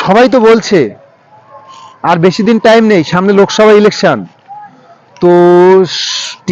সবাই তো বলছে আর বেশি দিন টাইম নেই, সামনে লোকসভা ইলেকশন। তো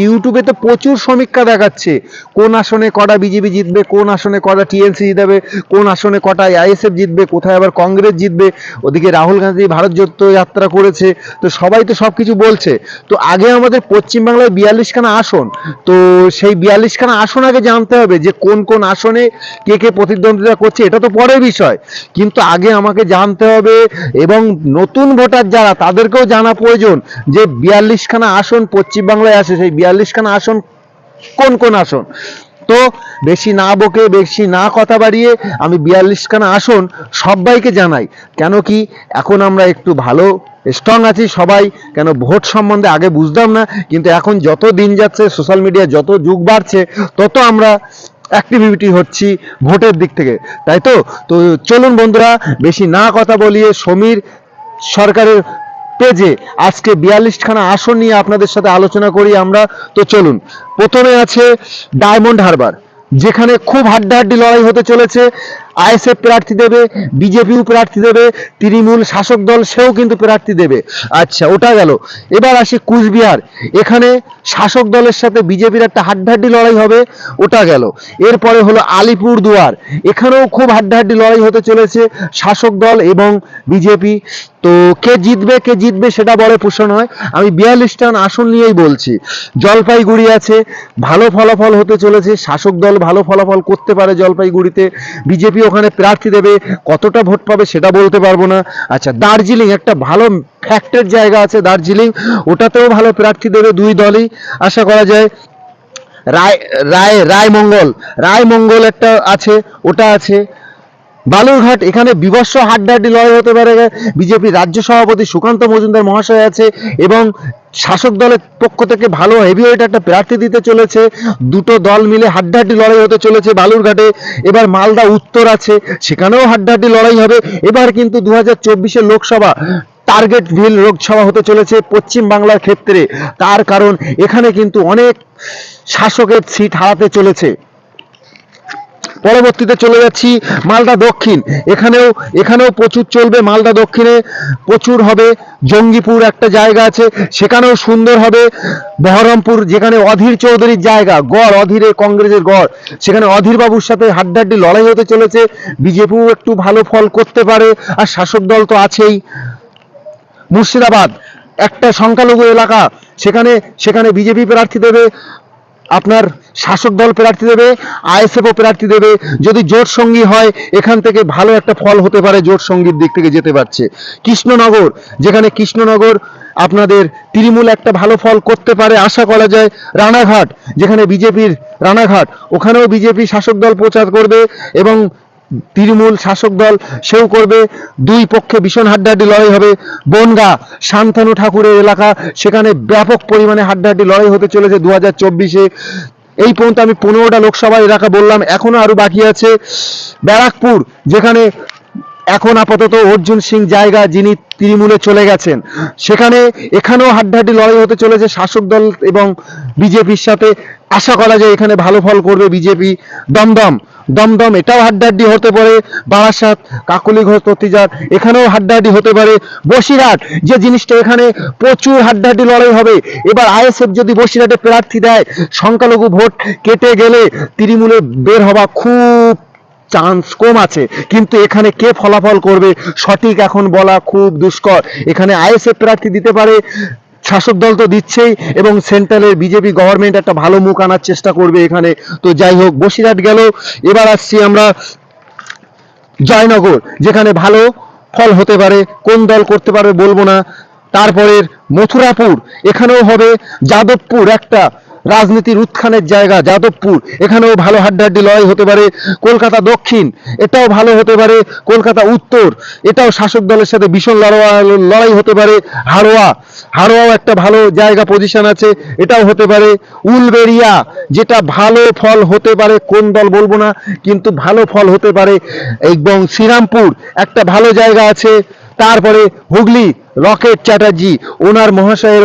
ইউটিউবে তো প্রচুর সমীক্ষা দেখাচ্ছে কোন আসনে কটা বিজেপি জিতবে, কোন আসনে কটা টিএমসি জিতবে, কোন আসনে কটা আইএসএফ জিতবে, কোথায় আবার কংগ্রেস জিতবে। ওদিকে রাহুল গান্ধী ভারত জোড়ো যাত্রা করেছে, তো সবাই তো সব কিছু বলছে। তো আগে আমাদের পশ্চিমবাংলায় 42খানা আসন, তো সেই 42খানা আসন আগে জানতে হবে যে কোন কোন আসনে কে কে প্রতিদ্বন্দ্বিতা করছে, এটা তো পরের বিষয়। কিন্তু আগে আমাকে জানতে হবে, এবং নতুন ভোটার যারা তাদেরকেও জানা প্রয়োজন যে 42খানা আসন পশ্চিমবাংলায় আছে, সেই 42খানা আসন কোন কোন আসন। তো বেশি না বকে, বেশি না কথা বাড়িয়ে আমি 42খানা আসন সবাইকে জানাই। কেন কি এখন আমরা একটু ভালো স্ট্রং আছি সবাই। কেন ভোট সম্বন্ধে আগে বুঝতাম না, কিন্তু এখন যত দিন যাচ্ছে, সোশ্যাল মিডিয়া যত যুগ বাড়ছে, তত আমরা অ্যাক্টিভিটি হচ্ছি ভোটের দিক থেকে, তাই তো। তো চলুন বন্ধুরা, বেশি না কথা বলিয়ে সমীর সরকারের পেজে আজকে 42খানা আসন নিয়ে আপনাদের সাথে আলোচনা করি আমরা। তো চলুন, প্রথমে আছে ডায়মন্ড হারবার, যেখানে খুব হাড্ডাহাড্ডি লড়াই হতে চলেছে। আইএসএফ প্রার্থী দেবে, বিজেপিও প্রার্থী দেবে, তৃণমূল শাসক দল সেও কিন্তু প্রার্থী দেবে। আচ্ছা, ওটা গেল। এবার আসে কুচবিহার, এখানে শাসক দলের সাথে বিজেপির একটা হাড্ডাহাড্ডি লড়াই হবে, ওটা গেল। এরপরে হলো আলিপুরদুয়ার, এখানেও খুব হাড্ডাহাড্ডি লড়াই হতে চলেছে শাসক দল এবং বিজেপি। তো কে জিতবে সেটা বড় প্রশ্ন নয়, আমি 42টা আসন নিয়েই বলছি। জলপাইগুড়ি আছে, ভালো ফলাফল হতে চলেছে, শাসক দল ভালো ফলাফল করতে পারে জলপাইগুড়িতে, বিজেপি ওখানে প্রার্থী দেবে, কতটা ভোট পাবে সেটা বলতে পারবো না। আচ্ছা, দার্জিলিং একটা ভালো ফ্যাক্টের জায়গা আছে দার্জিলিং, ওটাতেও ভালো প্রার্থী দেবে দুই দলই আশা করা যায়। রায়মঙ্গল একটা আছে, ওটা আছে। বালুরঘাট, এখানে বিভৎস হাড্ডাহাড্ডি লড়াই হতে পারে, বিজেপি রাজ্য সভাপতি সুকান্ত মজুমদার মহাশয় আছে এবং শাসক দলের পক্ষ থেকে ভালো হেভিওয়েট একটা প্রার্থী দিতে চলেছে। দুটো দল মিলে হাড্ডাহাড্ডি লড়াই হতে চলেছে বালুরঘাটে। এবার মালদা উত্তর আছে, সেখানেও হাড্ডাহাড্ডি লড়াই হবে। এবার কিন্তু 2024 লোকসভা টার্গেট ভিল লোকসভা হতে চলেছে পশ্চিম বাংলার ক্ষেত্রে, তার কারণ এখানে কিন্তু অনেক শাসকের সিট হারাতে চলেছে। পরবর্তীতে চলে যাচ্ছি মালদা দক্ষিণ, এখানেও প্রচুর চলবে। মালদা দক্ষিণে প্রচুর হবে। জঙ্গিপুর একটা জায়গা আছে, সেখানেও সুন্দর হবে। বহরমপুর, যেখানে অধীর চৌধুরীর জায়গা, গড় অধীরে কংগ্রেসের গড়, সেখানে অধীর বাবুর সাথে হাড্ডাহাড্ডি লড়াই হতে চলেছে। বিজেপিও একটু ভালো ফল করতে পারে, আর শাসক দল তো আছেই। মুর্শিদাবাদ একটা সংখ্যালঘু এলাকা, সেখানে বিজেপি প্রার্থী দেবে, আপনার শাসক দল প্রার্থী দেবে, আইএসএফও প্রার্থী দেবে। যদি জোট সঙ্গী হয়, এখান থেকে ভালো একটা ফল হতে পারে, জোট সঙ্গীর দিক থেকে যেতে পারছে। কৃষ্ণনগর, যেখানে কৃষ্ণনগর আপনাদের তৃণমূল একটা ভালো ফল করতে পারে আশা করা যায়। রানাঘাট, যেখানে বিজেপির রানাঘাট, ওখানেও বিজেপি শাসক দল প্রচার করবে এবং তৃণমূল শাসক দল সেও করবে, দুই পক্ষে ভীষণ হাড্ডাহাড্ডি লড়াই হবে। বনগা, শান্তনু ঠাকুরের এলাকা, সেখানে ব্যাপক পরিমাণে হাড্ডাহাড্ডি লড়াই হতে চলেছে 2024-এ। এই পর্যন্ত আমি 15টা লোকসভা এলাকা বললাম, এখনো আরো বাকি আছে। ব্যারাকপুর, যেখানে এখন আপাতত অর্জুন সিং জায়গা, যিনি তৃণমূলে চলে গেছেন, এখানেও হাড্ডাহাড্ডি লড়াই হতে চলেছে শাসক দল এবং বিজেপির সাথে, আশা করা যায় এখানে ভালো ফল করবে বিজেপি। দমদম, এটাও হাড্ডাহাড্ডি হতে পারে। বারাসাত, কাকলি ঘোষ প্রতিজাত, এখানেও হাড্ডাহাড্ডি হতে পারে। বসিরহাট, যে জিনিসটা, এখানে প্রচুর হাড্ডাহাড্ডি লড়াই হবে। এবার আইএসএফ যদি বসিরহাটে প্রার্থী দেয়, সংখ্যালঘু ভোট কেটে গেলে তৃণমূলে বের হওয়া খুব চান্স কম আছে, কিন্তু এখানে কে ফলাফল করবে সঠিক এখন বলা খুব দুষ্কর। এখানে আইএসএফ প্রার্থী দিতে পারে, শাসক দল তো দিচ্ছেই, এবং সেন্ট্রালের বিজেপি গভর্নমেন্ট একটা ভালো মুখ আনার চেষ্টা করবে এখানে। তো যাই হোক, বসিরহাট গেল। এবার আসছি আমরা জয়নগর, যেখানে ভালো ফল হতে পারে, কোন দল করতে পারবে বলবো না। তারপরের মথুরাপুর, এখানেও হবে। যাদবপুর, একটা রাজনীতির উত্থানের জায়গা যাদবপুর, এখানেও ভালো হাড্ডাহাড্ডি লড়াই হতে পারে। কলকাতা দক্ষিণ, এটাও ভালো হতে পারে। কলকাতা উত্তর, এটাও শাসক দলের সাথে ভীষণ লড়াই হতে পারে। হাড়োয়াও একটা ভালো জায়গা, পজিশন আছে, এটাও হতে পারে। উলবেড়িয়া, যেটা ভালো ফল হতে পারে, কোন দল বলবো না, কিন্তু ভালো ফল হতে পারে। এবং শ্রীরামপুর একটা ভালো জায়গা আছে। তারপরে হুগলি রকেট চ্যাটার্জি, ওনার মহাশয়ের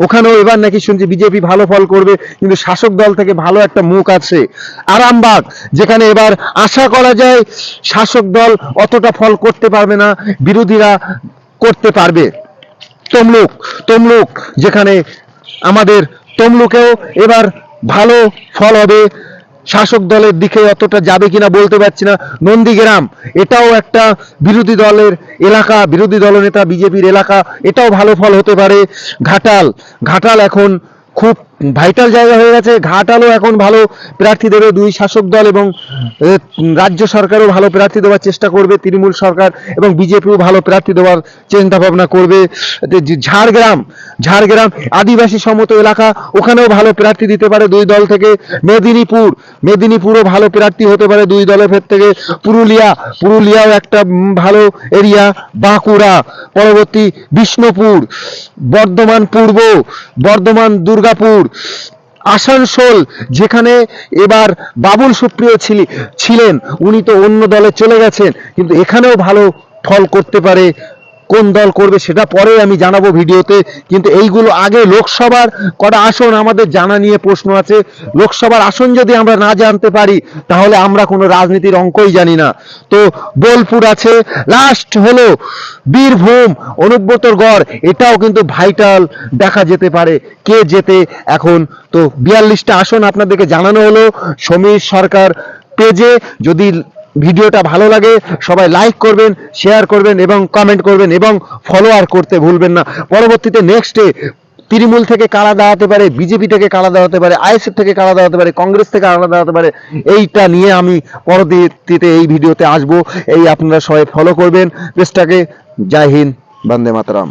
ওখানেও এবার নাকি শুনছি বিজেপি ভালো ফল করবে, কিন্তু শাসক দল থেকে ভালো একটা মুখ আছে। আরামবাগ, যেখানে এবার আশা করা যায় শাসক দল অতটা ফল করতে পারবে না, বিরোধীরা করতে পারবে। তমলুক, তমলুক যেখানে আমাদের তমলুকেও এবার ভালো ফল হবে, শাসক দলের দিকে অতটা যাবে কিনা বলতে পারছি না। নন্দীগ্রাম, এটাও একটা বিরোধী দলের এলাকা, বিরোধী দলনেতা বিজেপির এলাকা, এটাও ভালো ফল হতে পারে। ঘাটাল, ঘাটাল এখন খুব ভাইটাল জায়গা হয়ে গেছে, ঘাটালও এখন ভালো প্রার্থী দেবে দুই শাসক দল, এবং রাজ্য সরকারও ভালো প্রার্থী দেওয়ার চেষ্টা করবে, তৃণমূল সরকার এবং বিজেপিও ভালো প্রার্থী দেওয়ার চিন্তা ভাবনা করবে। ঝাড়গ্রাম, ঝাড়গ্রাম আদিবাসী সম্মত এলাকা, ওখানেও ভালো প্রার্থী দিতে পারে দুই দল থেকে। মেদিনীপুর, মেদিনীপুরও ভালো প্রার্থী হতে পারে দুই দলের থেকে। পুরুলিয়া, পুরুলিয়াও একটা ভালো এরিয়া। বাঁকুড়া, পরবর্তী বিষ্ণুপুর, বর্ধমান পূর্ব, বর্ধমান দুর্গাপুর, আসানসোল, যেখানে এবার বাবুল সুপ্রিয় ছিলেন, উনি তো অন্য দলে চলে গেছেন, কিন্তু এখানেও ভালো ফল করতে পারে। কোন দল করবে সেটা পরে আমি জানাবো ভিডিওতে, কিন্তু এইগুলো আগে লোকসভার কটা আসন আমাদের জানা নিয়ে প্রশ্ন আছে। লোকসভার আসন যদি আমরা না জানতে পারি তাহলে আমরা কোনো রাজনীতির অঙ্কই জানি না। তো বোলপুর আছে, লাস্ট হলো বীরভূম, অনুব্রতর গড়, এটাও কিন্তু ভাইটাল দেখা যেতে পারে কে জেতে এখন। তো 42টা আসন আপনাদেরকে জানানো হলো সমীর সরকার পেজে। যদি ভিডিওটা ভালো লাগে সবাই লাইক করবেন, শেয়ার করবেন এবং কমেন্ট করবেন এবং ফলোয়ার করতে ভুলবেন না। পরবর্তীতে নেক্সটে তৃণমূল থেকে কারা দাঁড়াতে পারে, বিজেপি থেকে কারা দাঁড়াতে পারে, আইএসএফ থেকে কারা দাঁড়াতে পারে, কংগ্রেস থেকে কারা দাঁড়াতে পারে, এইটা নিয়ে আমি পরবর্তীতে এই ভিডিওতে আসবো। এই আপনারা সবাই ফলো করবেন পেজটাকে। জয় হিন্দ, বন্দে মাতরম।